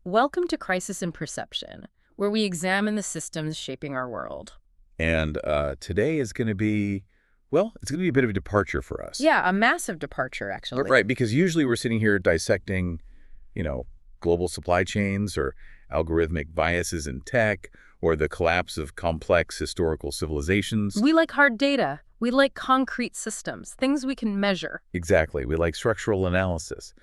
Welcome to Crisis in Perception, where we examine the systems shaping our world. And today is going to be, well, it's going to be a bit of a departure for us. Yeah, a massive departure, actually. Right, because usually we're sitting here dissecting, global supply chains or algorithmic biases in tech or the collapse of complex historical civilizations. We like hard data. We like concrete systems, things we can measure. Exactly. We like structural analysis.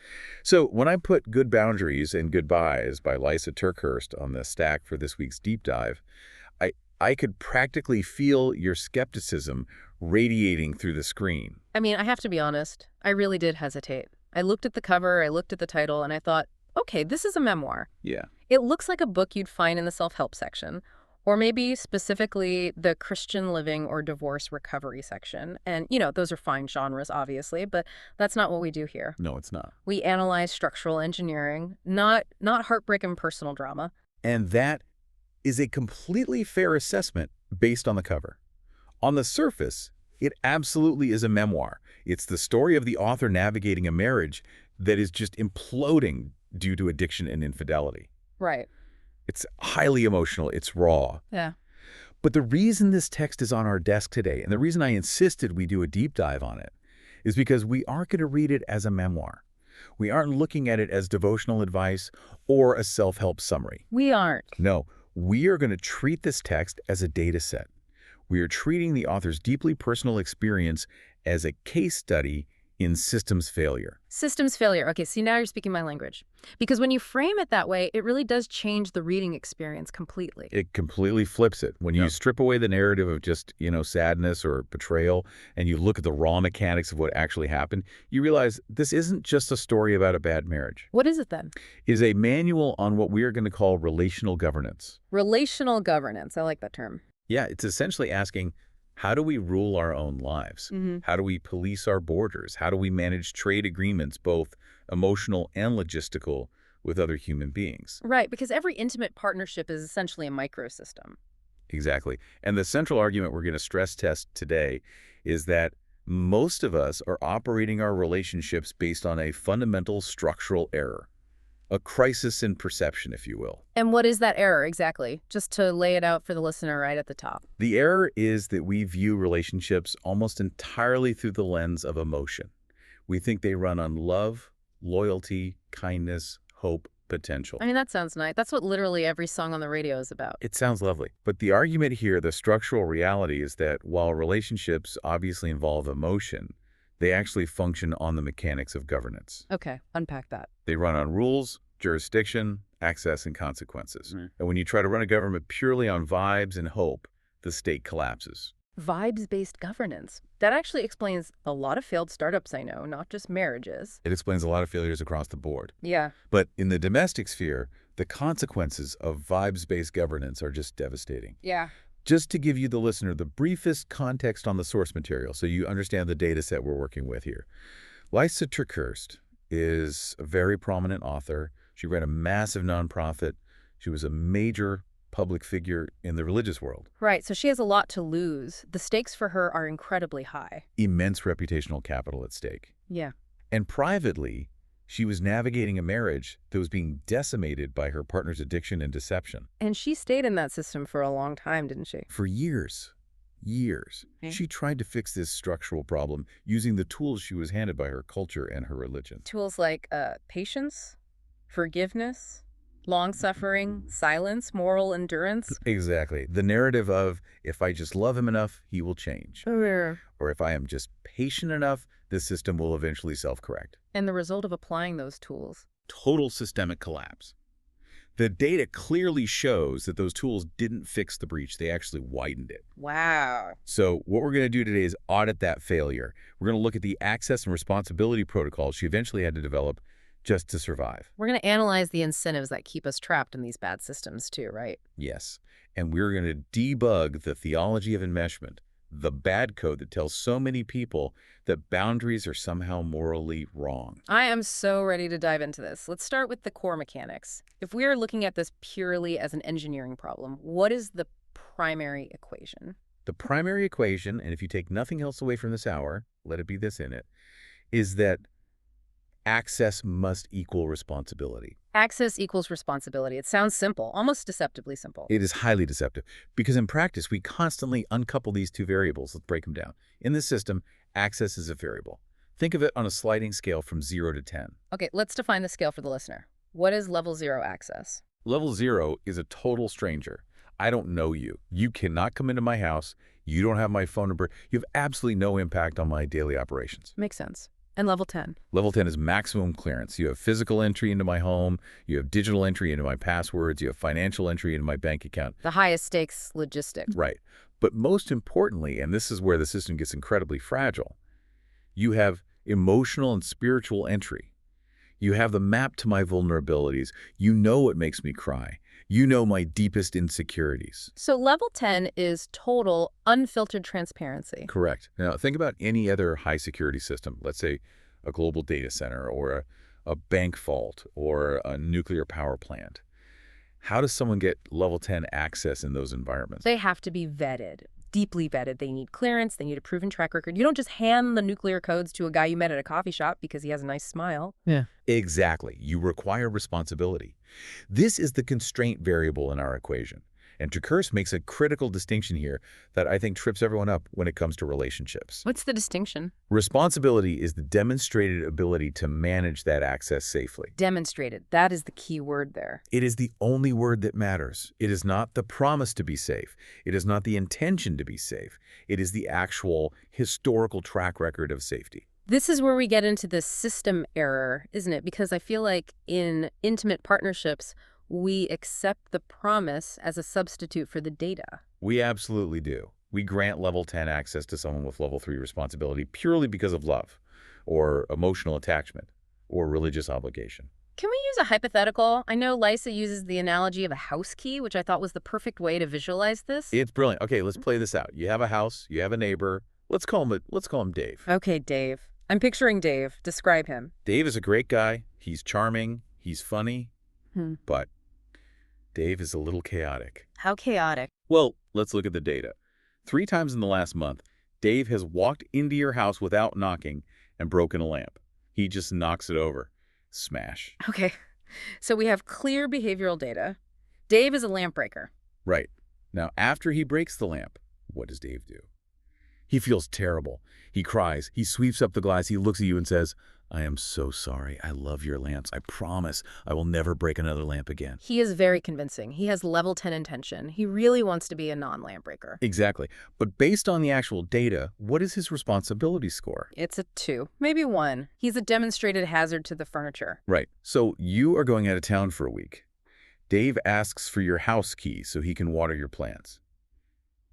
So when I put Good Boundaries and Goodbyes by Lysa TerKeurst on the stack for this week's deep dive, I could practically feel your skepticism radiating through the screen. I mean, I have to be honest, I really did hesitate. I looked at the cover, I looked at the title, and I thought, okay, this is a memoir. Yeah. It looks like a book you'd find in the self-help section, or maybe specifically the Christian living or divorce recovery section. And, those are fine genres, obviously, but that's not what we do here. No, it's not. We analyze structural engineering, not heartbreak and personal drama. And that is a completely fair assessment based on the cover. On the surface, it absolutely is a memoir. It's the story of the author navigating a marriage that is just imploding due to addiction and infidelity. Right. It's highly emotional. It's raw. Yeah. But the reason this text is on our desk today, and the reason I insisted we do a deep dive on it, is because we aren't going to read it as a memoir. We aren't looking at it as devotional advice or a self-help summary. We aren't. No, we are going to treat this text as a data set. We are treating the author's deeply personal experience as a case study in systems failure. Systems failure. Okay, see, now you're speaking my language. Because when you frame it that way, it really does change the reading experience completely. It completely flips it. When you strip away the narrative of just, sadness or betrayal, and you look at the raw mechanics of what actually happened, you realize this isn't just a story about a bad marriage. What is it then? It is a manual on what we are going to call relational governance. Relational governance. I like that term. Yeah, it's essentially asking, how do we rule our own lives? How do we police our borders? How do we manage trade agreements, both emotional and logistical, with other human beings? Right, because every intimate partnership is essentially a microsystem. Exactly. And the central argument we're going to stress test today is that most of us are operating our relationships based on a fundamental structural error. A crisis in perception, if you will. And what is that error exactly? Just to lay it out for the listener right at the top. The error is that we view relationships almost entirely through the lens of emotion. We think they run on love, loyalty, kindness, hope, potential. I mean, that sounds nice. That's what literally every song on the radio is about. It sounds lovely. But the argument here, the structural reality, is that while relationships obviously involve emotion, they actually function on the mechanics of governance. Okay, unpack that. They run on rules, jurisdiction, access, and consequences. And when you try to run a government purely on vibes and hope, the state collapses. Vibes-based governance. That actually explains a lot of failed startups I know, not just marriages. It explains a lot of failures across the board. Yeah. But in the domestic sphere, the consequences of vibes-based governance are just devastating. Yeah. Just to give you, the listener, the briefest context on the source material so you understand the data set we're working with here. Lysa TerKeurst is a very prominent author. She ran a massive nonprofit. She was a major public figure in the religious world. Right, so she has a lot to lose. The stakes for her are incredibly high. Immense reputational capital at stake. Yeah. And privately, she was navigating a marriage that was being decimated by her partner's addiction and deception. And she stayed in that system for a long time, didn't she? For years. Years. Okay. She tried to fix this structural problem using the tools she was handed by her culture and her religion. Tools like patience, forgiveness, long-suffering, silence, moral endurance. Exactly. The narrative of, if I just love him enough, he will change. Or if I am just patient enough, the system will eventually self-correct. And the result of applying those tools? Total systemic collapse. The data clearly shows that those tools didn't fix the breach. They actually widened it. Wow. So what we're going to do today is audit that failure. We're going to look at the access and responsibility protocols she eventually had to develop just to survive. We're going to analyze the incentives that keep us trapped in these bad systems too, right? Yes. And we're going to debug the theology of enmeshment, the bad code that tells so many people that boundaries are somehow morally wrong. I am so ready to dive into this. Let's start with the core mechanics. If we are looking at this purely as an engineering problem, what is the primary equation? The primary equation, and if you take nothing else away from this hour, let it be this in it, is that access must equal responsibility. Access equals responsibility. It sounds simple, almost deceptively simple. It is highly deceptive because in practice, we constantly uncouple these two variables. Let's break them down. In this system, access is a variable. Think of it on a sliding scale from 0 to 10. Okay, let's define the scale for the listener. What is level 0 access? Level 0 is a total stranger. I don't know you. You cannot come into my house. You don't have my phone number. You have absolutely no impact on my daily operations. Makes sense. And level 10? Level 10 is maximum clearance. You have physical entry into my home. You have digital entry into my passwords. You have financial entry into my bank account. The highest stakes logistics. Right. But most importantly, and this is where the system gets incredibly fragile, you have emotional and spiritual entry. You have the map to my vulnerabilities. You know what makes me cry. You know my deepest insecurities. So level 10 is total, unfiltered transparency. Correct. Now, think about any other high-security system, let's say a global data center or a bank vault or a nuclear power plant. How does someone get level 10 access in those environments? They have to be vetted, deeply vetted. They need clearance. They need a proven track record. You don't just hand the nuclear codes to a guy you met at a coffee shop because he has a nice smile. Yeah. Exactly. You require responsibility. This is the constraint variable in our equation. And TerKeurst makes a critical distinction here that I think trips everyone up when it comes to relationships. What's the distinction? Responsibility is the demonstrated ability to manage that access safely. Demonstrated. That is the key word there. It is the only word that matters. It is not the promise to be safe. It is not the intention to be safe. It is the actual historical track record of safety. This is where we get into the system error, isn't it? Because I feel like in intimate partnerships, we accept the promise as a substitute for the data. We absolutely do. We grant level 10 access to someone with level 3 responsibility purely because of love, or emotional attachment, or religious obligation. Can we use a hypothetical? I know Lysa uses the analogy of a house key, which I thought was the perfect way to visualize this. It's brilliant. Okay, let's play this out. You have a house, you have a neighbor. Let's call him Dave. Okay, Dave. I'm picturing Dave. Describe him. Dave is a great guy. He's charming. He's funny. But Dave is a little chaotic. How chaotic? Well, let's look at the data. 3 times in the last month, Dave has walked into your house without knocking and broken a lamp. He just knocks it over. Smash. Okay, so we have clear behavioral data. Dave is a lamp breaker. Right. Now, after he breaks the lamp, what does Dave do? He feels terrible. He cries. He sweeps up the glass. He looks at you and says, I am so sorry. I love your lamps. I promise I will never break another lamp again. He is very convincing. He has level 10 intention. He really wants to be a non-lamp breaker. Exactly. But based on the actual data, what is his responsibility score? It's a 2, maybe 1. He's a demonstrated hazard to the furniture. Right. So you are going out of town for a week. Dave asks for your house key so he can water your plants.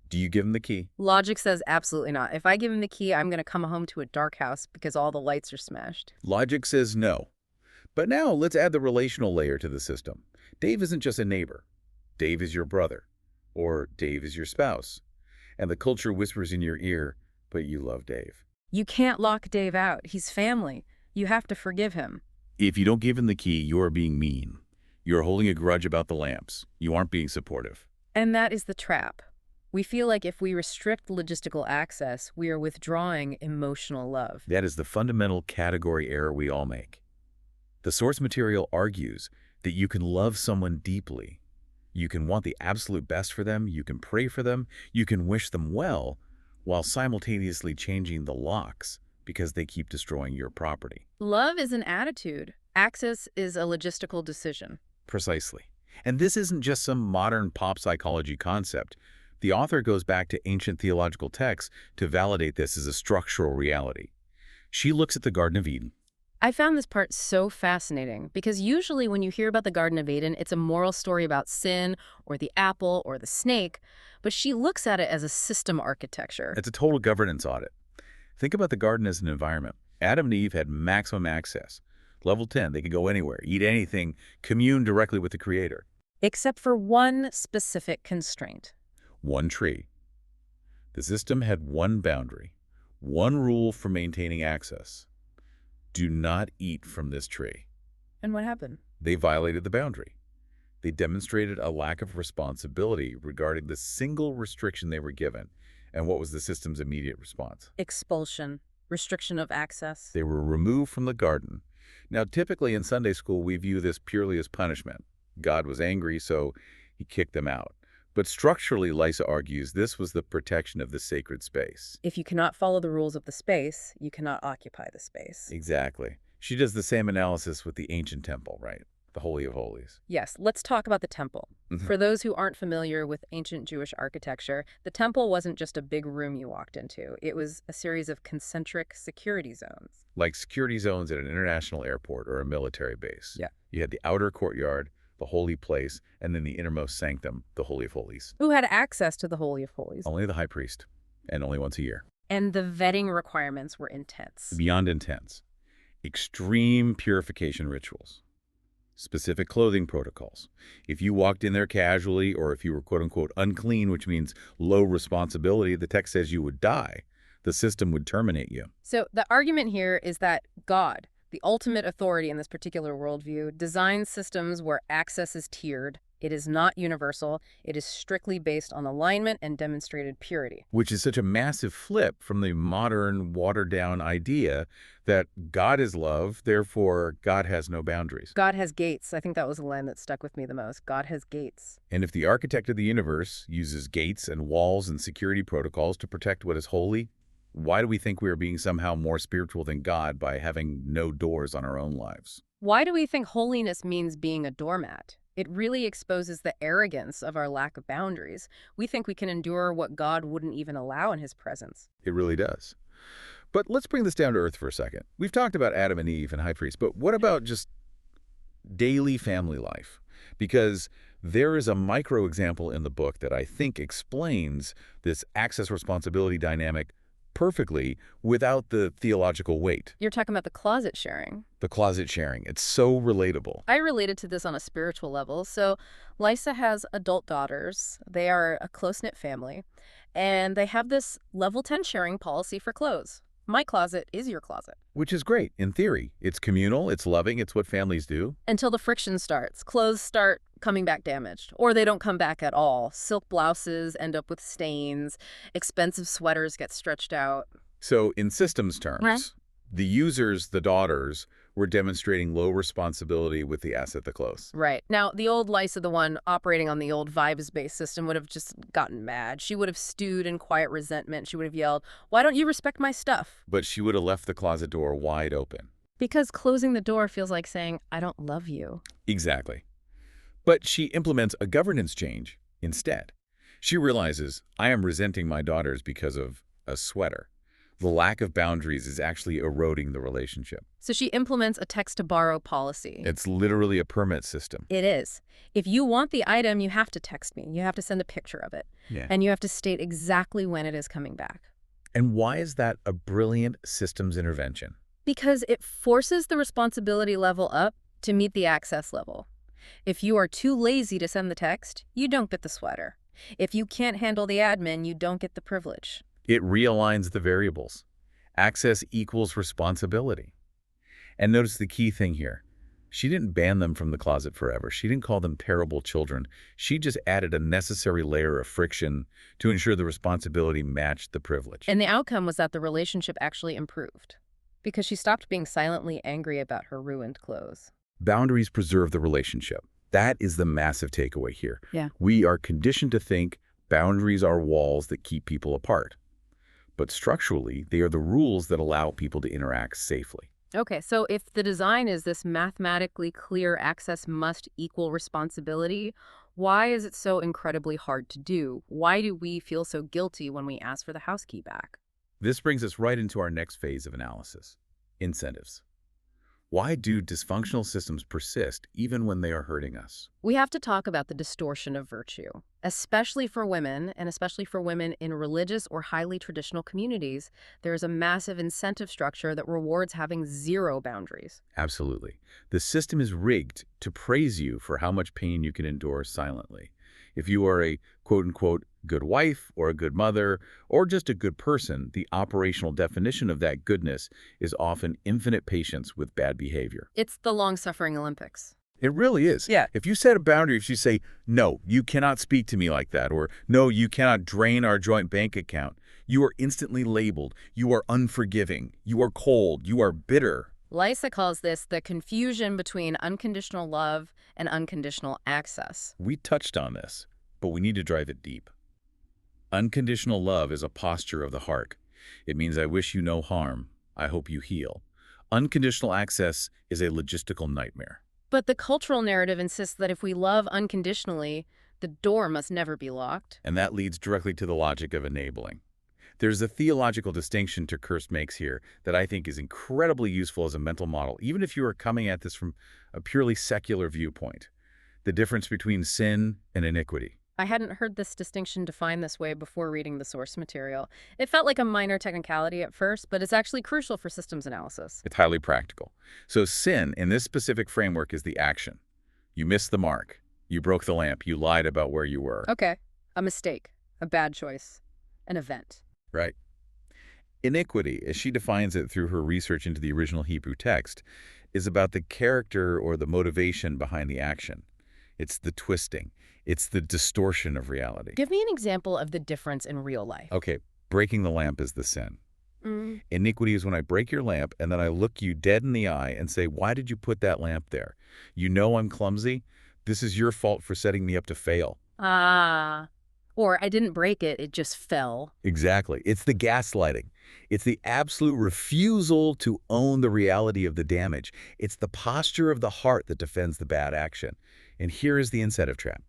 Do you give him the key? Logic says absolutely not. If I give him the key, I'm going to come home to a dark house because all the lights are smashed. Logic says no. But now let's add the relational layer to the system. Dave isn't just a neighbor. Dave is your brother. Or Dave is your spouse. And the culture whispers in your ear, but you love Dave. You can't lock Dave out. He's family. You have to forgive him. If you don't give him the key, you are being mean. You're holding a grudge about the lamps. You aren't being supportive. And that is the trap. We feel like if we restrict logistical access, we are withdrawing emotional love. That is the fundamental category error we all make. The source material argues that you can love someone deeply. You can want the absolute best for them. You can pray for them. You can wish them well, while simultaneously changing the locks because they keep destroying your property. Love is an attitude. Access is a logistical decision. Precisely. And this isn't just some modern pop psychology concept. The author goes back to ancient theological texts to validate this as a structural reality. She looks at the Garden of Eden. I found this part so fascinating because usually when you hear about the Garden of Eden, it's a moral story about sin or the apple or the snake, but she looks at it as a system architecture. It's a total governance audit. Think about the garden as an environment. Adam and Eve had maximum access. Level 10, they could go anywhere, eat anything, commune directly with the Creator. Except for one specific constraint. One tree. The system had one boundary, one rule for maintaining access. Do not eat from this tree. And what happened? They violated the boundary. They demonstrated a lack of responsibility regarding the single restriction they were given. And what was the system's immediate response? Expulsion. Restriction of access. They were removed from the garden. Now, typically in Sunday school, we view this purely as punishment. God was angry, so he kicked them out. But structurally, Lysa argues this was the protection of the sacred space. If you cannot follow the rules of the space, you cannot occupy the space. Exactly. She does the same analysis with the ancient temple, right? The Holy of Holies. Yes, let's talk about the temple. Mhm. For those who aren't familiar with ancient Jewish architecture, the temple wasn't just a big room you walked into. It was a series of concentric security zones. Like security zones at an international airport or a military base. Yeah. You had the outer courtyard, the holy place, and then the innermost sanctum, the Holy of Holies. Who had access to the Holy of Holies? Only the high priest, and only once a year. And the vetting requirements were intense. Beyond intense. Extreme purification rituals. Specific clothing protocols. If you walked in there casually, or if you were quote-unquote unclean, which means low responsibility, the text says you would die. The system would terminate you. So the argument here is that God, the ultimate authority in this particular worldview, designs systems where access is tiered. It is not universal. It is strictly based on alignment and demonstrated purity. Which is such a massive flip from the modern, watered-down idea that God is love, therefore God has no boundaries. God has gates. I think that was the line that stuck with me the most. God has gates. And if the architect of the universe uses gates and walls and security protocols to protect what is holy, why do we think we are being somehow more spiritual than God by having no doors on our own lives? Why do we think holiness means being a doormat? It really exposes the arrogance of our lack of boundaries. We think we can endure what God wouldn't even allow in his presence. It really does. But let's bring this down to earth for a second. We've talked about Adam and Eve and high priest, but what about just daily family life? Because there is a micro example in the book that I think explains this access responsibility dynamic perfectly without the theological weight. You're talking about the closet sharing. The closet sharing. It's so relatable. I related to this on a spiritual level. So Lysa has adult daughters. They are a close-knit family, and they have this level 10 sharing policy for clothes. My closet is your closet. Which is great, in theory. It's communal, it's loving, it's what families do. Until the friction starts. Clothes start coming back damaged, or they don't come back at all. Silk blouses end up with stains. Expensive sweaters get stretched out. So in systems terms, Right. the users, the daughters, were demonstrating low responsibility with the asset, the clothes. Right. Now, the old Lysa, the one operating on the old vibes-based system, would have just gotten mad. She would have stewed in quiet resentment. She would have yelled, "Why don't you respect my stuff?" But she would have left the closet door wide open. Because closing the door feels like saying, "I don't love you." Exactly. But she implements a governance change instead. She realizes, I am resenting my daughters because of a sweater. The lack of boundaries is actually eroding the relationship. So she implements a text-to-borrow policy. It's literally a permit system. It is. If you want the item, you have to text me. You have to send a picture of it. Yeah. And you have to state exactly when it is coming back. And why is that a brilliant systems intervention? Because it forces the responsibility level up to meet the access level. If you are too lazy to send the text, you don't get the sweater. If you can't handle the admin, you don't get the privilege. It realigns the variables. Access equals responsibility. And notice the key thing here. She didn't ban them from the closet forever. She didn't call them terrible children. She just added a necessary layer of friction to ensure the responsibility matched the privilege. And the outcome was that the relationship actually improved. Because she stopped being silently angry about her ruined clothes. Boundaries preserve the relationship. That is the massive takeaway here. Yeah. We are conditioned to think boundaries are walls that keep people apart. But structurally, they are the rules that allow people to interact safely. Okay, so if the design is this mathematically clear access must equal responsibility, why is it so incredibly hard to do? Why do we feel so guilty when we ask for the house key back? This brings us right into our next phase of analysis, incentives. Why do dysfunctional systems persist even when they are hurting us? We have to talk about the distortion of virtue, especially for women, and especially for women in religious or highly traditional communities. There is a massive incentive structure that rewards having zero boundaries. Absolutely. The system is rigged to praise you for how much pain you can endure silently. If you are a quote-unquote good wife or a good mother or just a good person, the operational definition of that goodness is often infinite patience with bad behavior. It's the long-suffering Olympics. It really is. Yeah. If you set a boundary, if you say, no, you cannot speak to me like that, or no, you cannot drain our joint bank account, you are instantly labeled. You are unforgiving. You are cold. You are bitter. Lysa calls this the confusion between unconditional love and unconditional access. We touched on this, but we need to drive it deep. Unconditional love is a posture of the heart. It means I wish you no harm. I hope you heal. Unconditional access is a logistical nightmare. But the cultural narrative insists that if we love unconditionally, the door must never be locked. And that leads directly to the logic of enabling. There's a theological distinction TerKeurst makes here that I think is incredibly useful as a mental model, even if you are coming at this from a purely secular viewpoint. The difference between sin and iniquity. I hadn't heard this distinction defined this way before reading the source material. It felt like a minor technicality at first, but it's actually crucial for systems analysis. It's highly practical. So sin, in this specific framework, is the action. You missed the mark. You broke the lamp. You lied about where you were. Okay. A mistake. A bad choice. An event. Right. Iniquity, as she defines it through her research into the original Hebrew text, is about the character or the motivation behind the action. It's the twisting. It's the distortion of reality. Give me an example of the difference in real life. Okay, breaking the lamp is the sin. Iniquity is when I break your lamp and then I look you dead in the eye and say, why did you put that lamp there? You know I'm clumsy. This is your fault for setting me up to fail. Or I didn't break it, it just fell. Exactly. It's the gaslighting. It's the absolute refusal to own the reality of the damage. It's the posture of the heart that defends the bad action. And here is the incentive trap.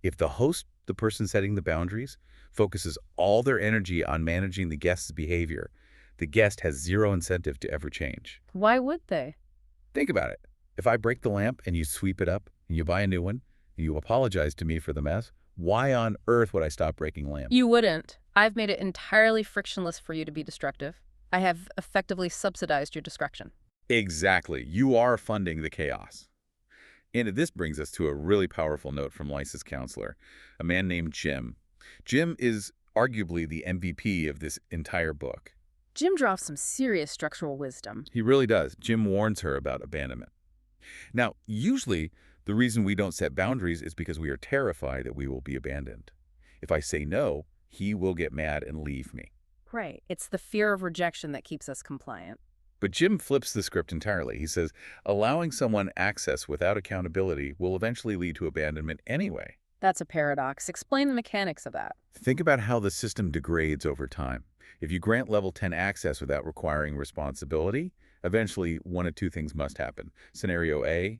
If the host, the person setting the boundaries, focuses all their energy on managing the guest's behavior, the guest has zero incentive to ever change. Why would they? Think about it. If I break the lamp and you sweep it up and you buy a new one and you apologize to me for the mess, why on earth would I stop breaking lamps? You wouldn't. I've made it entirely frictionless for you to be destructive. I have effectively subsidized your destruction. Exactly. You are funding the chaos. And this brings us to a really powerful note from Lysa's counselor, a man named Jim. Jim is arguably the MVP of this entire book. Jim drops some serious structural wisdom. He really does. Jim warns her about abandonment. Now, usually, the reason we don't set boundaries is because we are terrified that we will be abandoned. If I say no, he will get mad and leave me. Right. It's the fear of rejection that keeps us compliant. But Jim flips the script entirely. He says, allowing someone access without accountability will eventually lead to abandonment anyway. That's a paradox. Explain the mechanics of that. Think about how the system degrades over time. If you grant level 10 access without requiring responsibility, eventually one of two things must happen. Scenario A,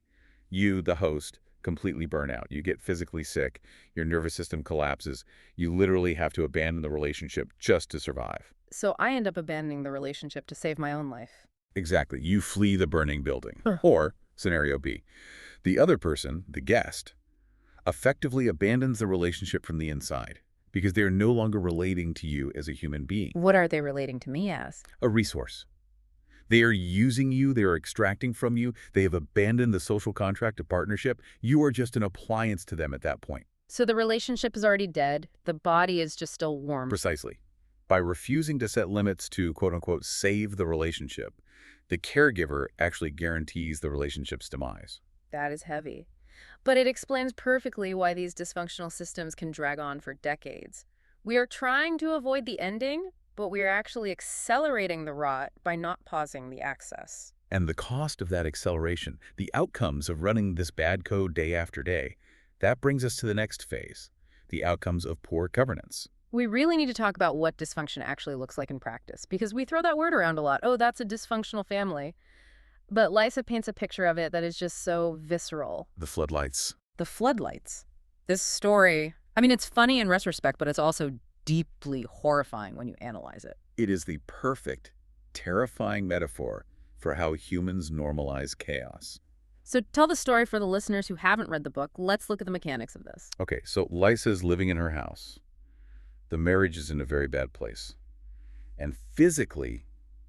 you, the host, completely burn out. You get physically sick. Your nervous system collapses. You literally have to abandon the relationship just to survive. So I end up abandoning the relationship to save my own life. Exactly. You flee the burning building. Or, scenario B, the other person, the guest, effectively abandons the relationship from the inside because they are no longer relating to you as a human being. What are they relating to me as? A resource. They are using you. They are extracting from you. They have abandoned the social contract of partnership. You are just an appliance to them at that point. So the relationship is already dead. The body is just still warm. Precisely. By refusing to set limits to, quote-unquote, save the relationship, the caregiver actually guarantees the relationship's demise. That is heavy. But it explains perfectly why these dysfunctional systems can drag on for decades. We are trying to avoid the ending, but we are actually accelerating the rot by not pausing the access. And the cost of that acceleration, the outcomes of running this bad code day after day, that brings us to the next phase, the outcomes of poor governance. We really need to talk about what dysfunction actually looks like in practice, because we throw that word around a lot. Oh, that's a dysfunctional family. But Lysa paints a picture of it that is just so visceral. The floodlights. The floodlights. This story, I mean, it's funny in retrospect, but it's also deeply horrifying when you analyze it. It is the perfect, terrifying metaphor for how humans normalize chaos. So tell the story for the listeners who haven't read the book. Let's look at the mechanics of this. Okay, so Lysa's living in her house. The marriage is in a very bad place. And physically,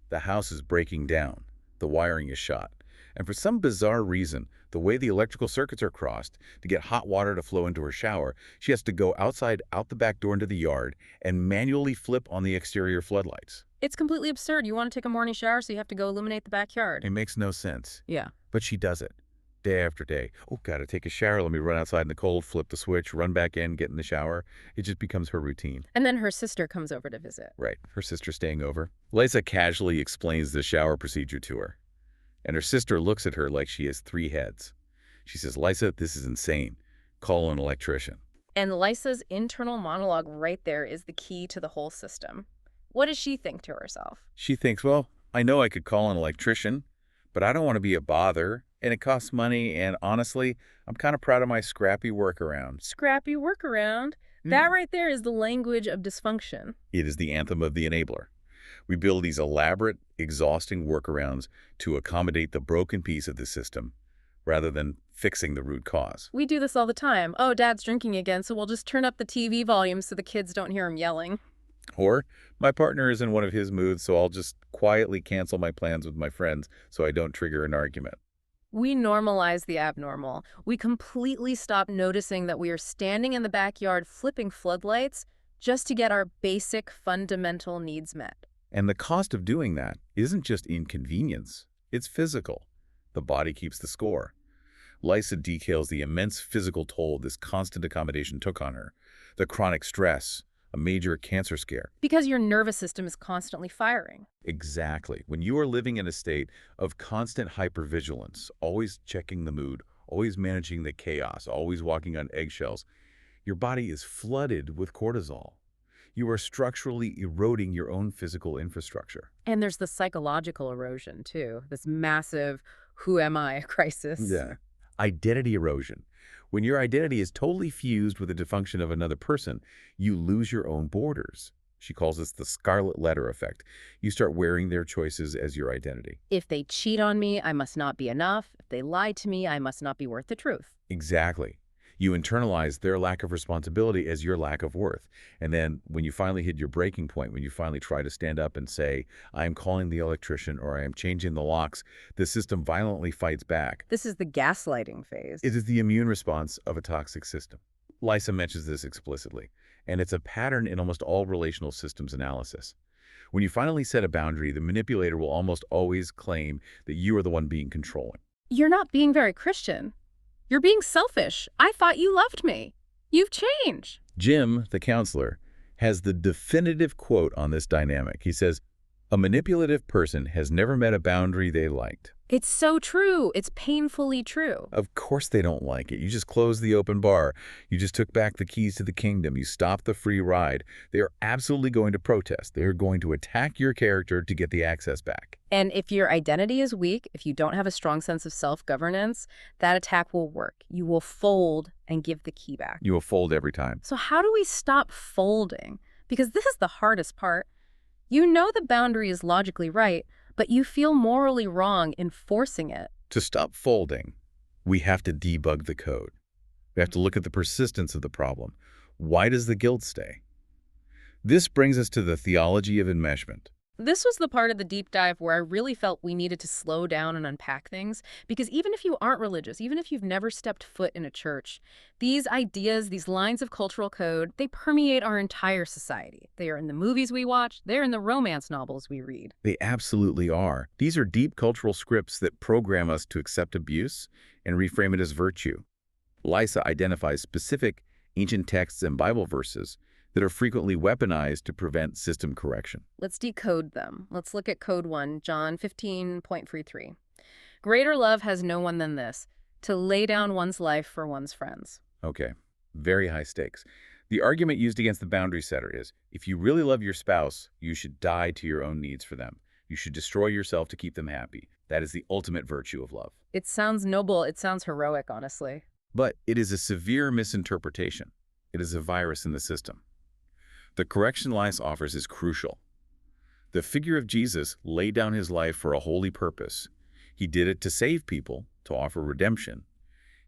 the house is breaking down. The wiring is shot. And for some bizarre reason, the way the electrical circuits are crossed, to get hot water to flow into her shower, she has to go outside, out the back door into the yard, and manually flip on the exterior floodlights. It's completely absurd. You want to take a morning shower, so you have to go illuminate the backyard. It makes no sense. Yeah. But she does it. Day after day. Oh, gotta take a shower. Let me run outside in the cold, flip the switch, run back in, get in the shower. It just becomes her routine. And then her sister comes over to visit. Right. Her sister staying over. Lysa casually explains the shower procedure to her. And her sister looks at her like she has three heads. She says, Lysa, this is insane. Call an electrician. And Lysa's internal monologue right there is the key to the whole system. What does she think to herself? She thinks, well, I know I could call an electrician, but I don't want to be a bother, and it costs money, and honestly, I'm kind of proud of my scrappy workaround. Scrappy workaround? That right there is the language of dysfunction. It is the anthem of the enabler. We build these elaborate, exhausting workarounds to accommodate the broken piece of the system, rather than fixing the root cause. We do this all the time. Oh, Dad's drinking again, so we'll just turn up the TV volume so the kids don't hear him yelling. Or, my partner is in one of his moods, so I'll just quietly cancel my plans with my friends so I don't trigger an argument. We normalize the abnormal. We completely stop noticing that we are standing in the backyard flipping floodlights just to get our basic fundamental needs met. And the cost of doing that isn't just inconvenience, it's physical. The body keeps the score. Lysa details the immense physical toll this constant accommodation took on her, the chronic stress, a major cancer scare. Because your nervous system is constantly firing. Exactly. When you are living in a state of constant hypervigilance, always checking the mood, always managing the chaos, always walking on eggshells, your body is flooded with cortisol. You are structurally eroding your own physical infrastructure. And there's the psychological erosion, too. This massive who am I crisis. Yeah. Identity erosion. When your identity is totally fused with the dysfunction of another person, you lose your own borders. She calls this the scarlet letter effect. You start wearing their choices as your identity. If they cheat on me, I must not be enough. If they lie to me, I must not be worth the truth. Exactly. You internalize their lack of responsibility as your lack of worth. And then when you finally hit your breaking point, when you finally try to stand up and say, I am calling the electrician or I am changing the locks, the system violently fights back. This is the gaslighting phase. It is the immune response of a toxic system. Lysa mentions this explicitly, and it's a pattern in almost all relational systems analysis. When you finally set a boundary, the manipulator will almost always claim that you are the one being controlling. You're not being very Christian. You're being selfish. I thought you loved me. You've changed. Jim, the counselor, has the definitive quote on this dynamic. He says, a manipulative person has never met a boundary they liked. It's so true. It's painfully true. Of course they don't like it. You just closed the open bar. You just took back the keys to the kingdom. You stopped the free ride. They are absolutely going to protest. They are going to attack your character to get the access back. And if your identity is weak, if you don't have a strong sense of self-governance, that attack will work. You will fold and give the key back. You will fold every time. So how do we stop folding? Because this is the hardest part. You know the boundary is logically right, but you feel morally wrong enforcing it. To stop folding, we have to debug the code. We have to look at the persistence of the problem. Why does the guilt stay? This brings us to the theology of enmeshment. This was the part of the deep dive where I really felt we needed to slow down and unpack things, because even if you aren't religious, even if you've never stepped foot in a church, these ideas, these lines of cultural code, they permeate our entire society. They are in the movies we watch, they're in the romance novels we read. They absolutely are. These are deep cultural scripts that program us to accept abuse and reframe it as virtue. Lysa identifies specific ancient texts and Bible verses that are frequently weaponized to prevent system correction. Let's decode them. Let's look at code 1, John 15.33. Greater love has no one than this, to lay down one's life for one's friends. Okay, very high stakes. The argument used against the boundary setter is, if you really love your spouse, you should die to your own needs for them. You should destroy yourself to keep them happy. That is the ultimate virtue of love. It sounds noble. It sounds heroic, honestly. But it is a severe misinterpretation. It is a virus in the system. The correction Lysa offers is crucial. The figure of Jesus laid down his life for a holy purpose. He did it to save people, to offer redemption.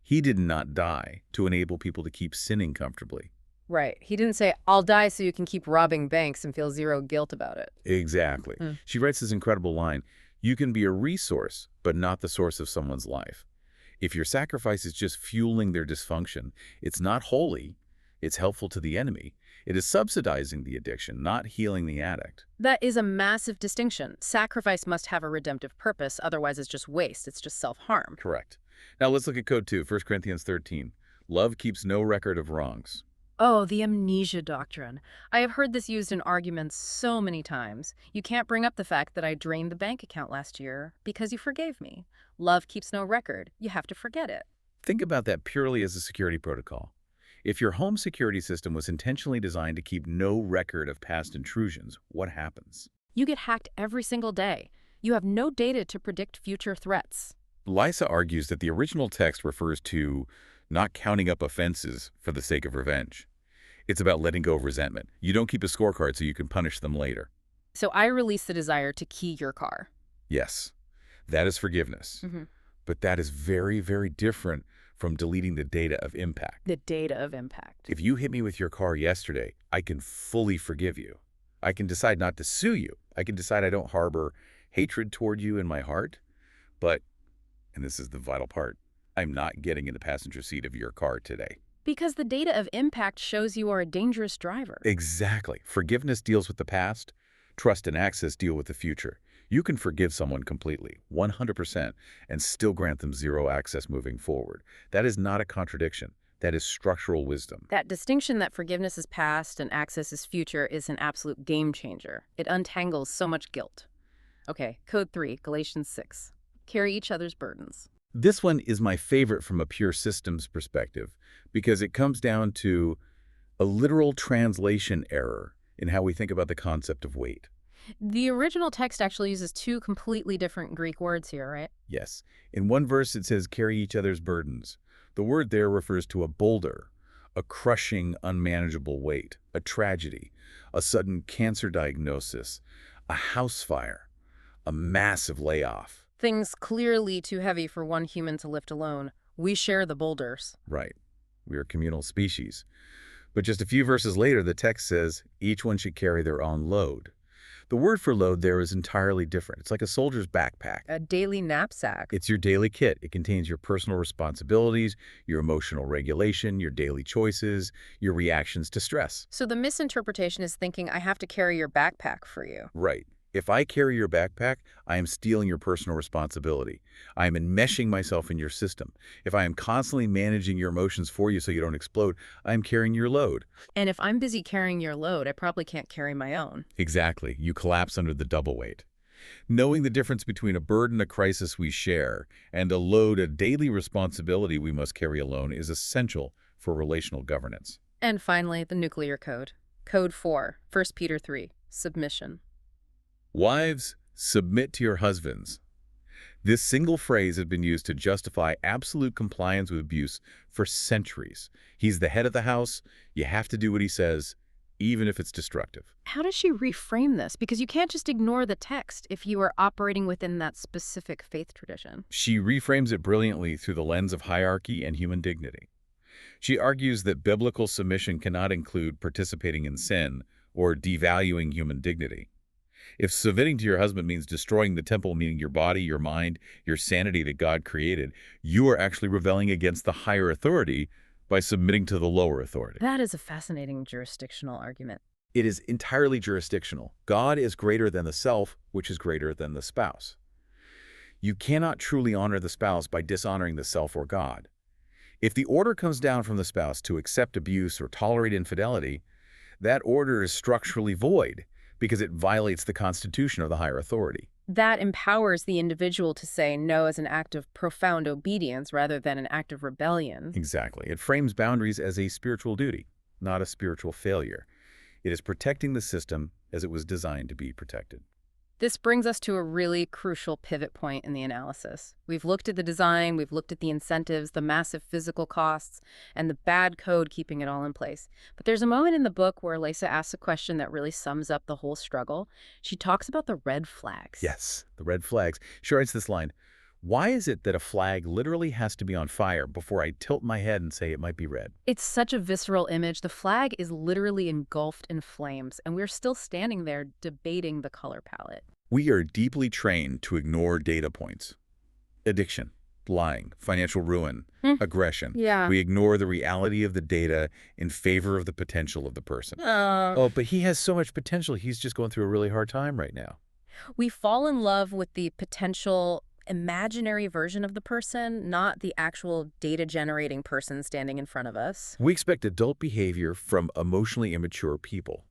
He did not die to enable people to keep sinning comfortably. Right. He didn't say, I'll die so you can keep robbing banks and feel zero guilt about it. Exactly. She writes this incredible line, you can be a resource, but not the source of someone's life. If your sacrifice is just fueling their dysfunction, it's not holy, it's helpful to the enemy. It is subsidizing the addiction, not healing the addict. That is a massive distinction. Sacrifice must have a redemptive purpose, otherwise it's just waste, it's just self-harm. Correct. Now let's look at code 2, 1 Corinthians 13. Love keeps no record of wrongs. Oh, the amnesia doctrine. I have heard this used in arguments so many times. You can't bring up the fact that I drained the bank account last year because you forgave me. Love keeps no record. You have to forget it. Think about that purely as a security protocol. If your home security system was intentionally designed to keep no record of past intrusions, what happens? You get hacked every single day. You have no data to predict future threats. Lysa argues that the original text refers to not counting up offenses for the sake of revenge. It's about letting go of resentment. You don't keep a scorecard so you can punish them later. So I release the desire to key your car. Yes, that is forgiveness. hmm But that is very, very different from deleting the data of impact. The data of impact. If you hit me with your car yesterday, I can fully forgive you. I can decide not to sue you. I can decide I don't harbor hatred toward you in my heart. But, and this is the vital part, I'm not getting in the passenger seat of your car today. Because the data of impact shows you are a dangerous driver. Exactly. Forgiveness deals with the past. Trust and access deal with the future. You can forgive someone completely, 100%, and still grant them zero access moving forward. That is not a contradiction. That is structural wisdom. That distinction that forgiveness is past and access is future is an absolute game changer. It untangles so much guilt. Okay, code 3, Galatians 6. Carry each other's burdens. This one is my favorite from a pure systems perspective because it comes down to a literal translation error in how we think about the concept of weight. The original text actually uses two completely different Greek words here, right? Yes. In one verse it says, carry each other's burdens. The word there refers to a boulder, a crushing, unmanageable weight, a tragedy, a sudden cancer diagnosis, a house fire, a massive layoff. Things clearly too heavy for one human to lift alone. We share the boulders. Right. We are a communal species. But just a few verses later, the text says, each one should carry their own load. The word for load there is entirely different. It's like a soldier's backpack. A daily knapsack. It's your daily kit. It contains your personal responsibilities, your emotional regulation, your daily choices, your reactions to stress. So the misinterpretation is thinking I have to carry your backpack for you. Right. If I carry your backpack, I am stealing your personal responsibility. I am enmeshing myself in your system. If I am constantly managing your emotions for you so you don't explode, I am carrying your load. And if I'm busy carrying your load, I probably can't carry my own. Exactly. You collapse under the double weight. Knowing the difference between a burden, a crisis we share, and a load, a daily responsibility we must carry alone is essential for relational governance. And finally, the nuclear code. Code 4, 1 Peter 3, submission. Wives, submit to your husbands. This single phrase has been used to justify absolute compliance with abuse for centuries. He's the head of the house. You have to do what he says, even if it's destructive. How does she reframe this? Because you can't just ignore the text if you are operating within that specific faith tradition. She reframes it brilliantly through the lens of hierarchy and human dignity. She argues that biblical submission cannot include participating in sin or devaluing human dignity. If submitting to your husband means destroying the temple, meaning your body, your mind, your sanity that God created, you are actually rebelling against the higher authority by submitting to the lower authority. That is a fascinating jurisdictional argument. It is entirely jurisdictional. God is greater than the self, which is greater than the spouse. You cannot truly honor the spouse by dishonoring the self or God. If the order comes down from the spouse to accept abuse or tolerate infidelity, that order is structurally void, because it violates the constitution of the higher authority. That empowers the individual to say no as an act of profound obedience rather than an act of rebellion. Exactly. It frames boundaries as a spiritual duty, not a spiritual failure. It is protecting the system as it was designed to be protected. This brings us to a really crucial pivot point in the analysis. We've looked at the design, we've looked at the incentives, the massive physical costs, and the bad code keeping it all in place. But there's a moment in the book where Lysa asks a question that really sums up the whole struggle. She talks about the red flags. Yes, the red flags. She writes this line, "Why is it that a flag literally has to be on fire before I tilt my head and say it might be red?" It's such a visceral image. The flag is literally engulfed in flames, and we're still standing there debating the color palette. We are deeply trained to ignore data points. Addiction, lying, financial ruin, aggression. Yeah. We ignore the reality of the data in favor of the potential of the person. Oh, but he has so much potential. He's just going through a really hard time right now. We fall in love with the potential imaginary version of the person, not the actual data-generating person standing in front of us. We expect adult behavior from emotionally immature people.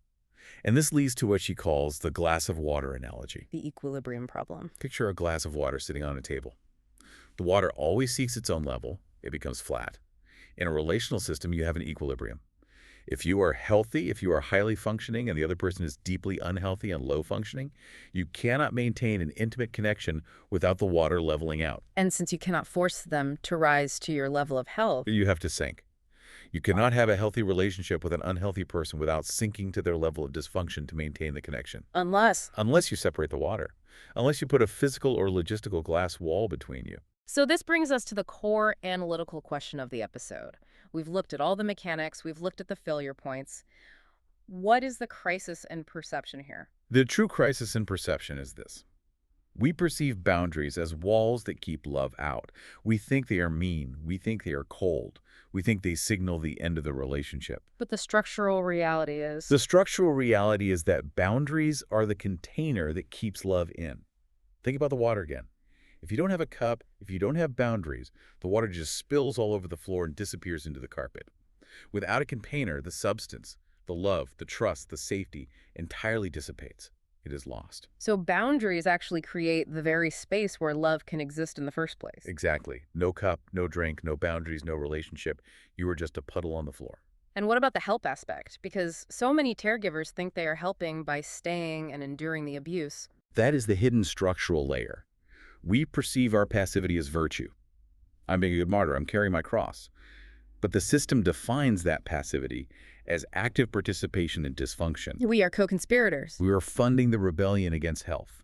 And this leads to what she calls the glass of water analogy. The equilibrium problem. Picture a glass of water sitting on a table. The water always seeks its own level. It becomes flat. In a relational system, you have an equilibrium. If you are healthy, if you are highly functioning, and the other person is deeply unhealthy and low functioning, you cannot maintain an intimate connection without the water leveling out. And since you cannot force them to rise to your level of health, You have to sink. You cannot have a healthy relationship with an unhealthy person without sinking to their level of dysfunction to maintain the connection. Unless you separate the water. Unless you put a physical or logistical glass wall between you. So this brings us to the core analytical question of the episode. We've looked at all the mechanics, we've looked at the failure points. What is the crisis in perception here? The true crisis in perception is this. We perceive boundaries as walls that keep love out. We think they are mean. We think they are cold. We think they signal the end of the relationship. But the structural reality is... The structural reality is that boundaries are the container that keeps love in. Think about the water again. If you don't have a cup, if you don't have boundaries, the water just spills all over the floor and disappears into the carpet. Without a container, the substance, the love, the trust, the safety entirely dissipates. It is lost. So boundaries actually create the very space where love can exist in the first place. Exactly. No cup, no drink, no boundaries, no relationship. You are just a puddle on the floor. And what about the help aspect? Because so many caregivers think they are helping by staying and enduring the abuse. That is the hidden structural layer. We perceive our passivity as virtue. I'm being a good martyr. I'm carrying my cross. But the system defines that passivity as active participation in dysfunction. We are co-conspirators. We are funding the rebellion against health.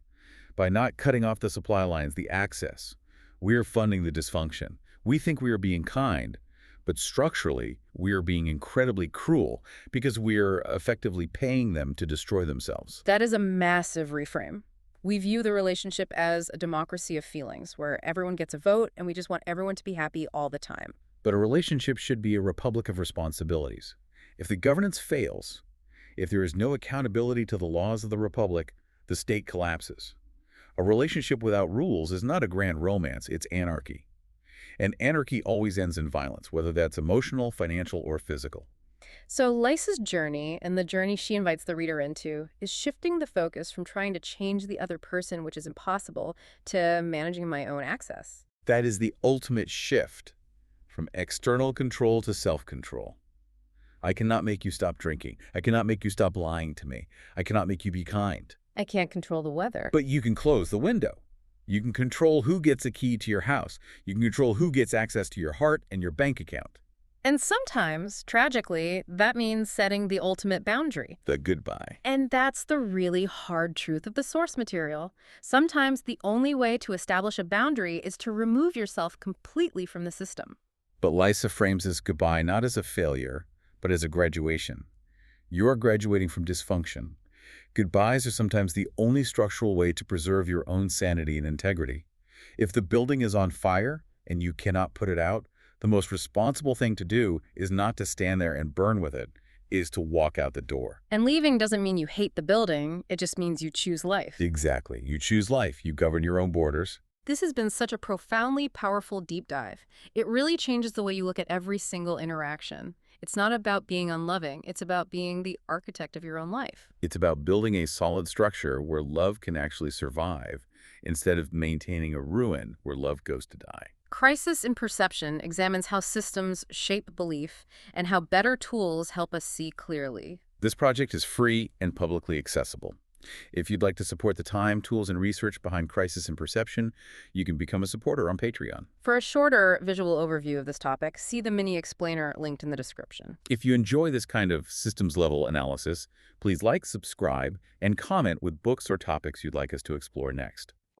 By not cutting off the supply lines, the access, we are funding the dysfunction. We think we are being kind, but structurally, we are being incredibly cruel because we are effectively paying them to destroy themselves. That is a massive reframe. We view the relationship as a democracy of feelings, where everyone gets a vote and we just want everyone to be happy all the time. But a relationship should be a republic of responsibilities. If the governance fails, if there is no accountability to the laws of the republic, the state collapses. A relationship without rules is not a grand romance, it's anarchy. And anarchy always ends in violence, whether that's emotional, financial, or physical. So Lysa's journey, and the journey she invites the reader into, is shifting the focus from trying to change the other person, which is impossible, to managing my own access. That is the ultimate shift from external control to self-control. I cannot make you stop drinking. I cannot make you stop lying to me. I cannot make you be kind. I can't control the weather. But you can close the window. You can control who gets a key to your house. You can control who gets access to your heart and your bank account. And sometimes, tragically, that means setting the ultimate boundary. The goodbye. And that's the really hard truth of the source material. Sometimes the only way to establish a boundary is to remove yourself completely from the system. But Lysa frames this goodbye not as a failure, but as a graduation. You are graduating from dysfunction. Goodbyes are sometimes the only structural way to preserve your own sanity and integrity. If the building is on fire and you cannot put it out, the most responsible thing to do is not to stand there and burn with it, is to walk out the door. And leaving doesn't mean you hate the building, it just means you choose life. Exactly. You choose life. You govern your own borders. This has been such a profoundly powerful deep dive. It really changes the way you look at every single interaction. It's not about being unloving, it's about being the architect of your own life. It's about building a solid structure where love can actually survive instead of maintaining a ruin where love goes to die. Crisis in Perception examines how systems shape belief and how better tools help us see clearly. This project is free and publicly accessible. If you'd like to support the time, tools, and research behind Crisis in Perception, you can become a supporter on Patreon. For a shorter visual overview of this topic, see the mini explainer linked in the description. If you enjoy this kind of systems-level analysis, please like, subscribe, and comment with books or topics you'd like us to explore next.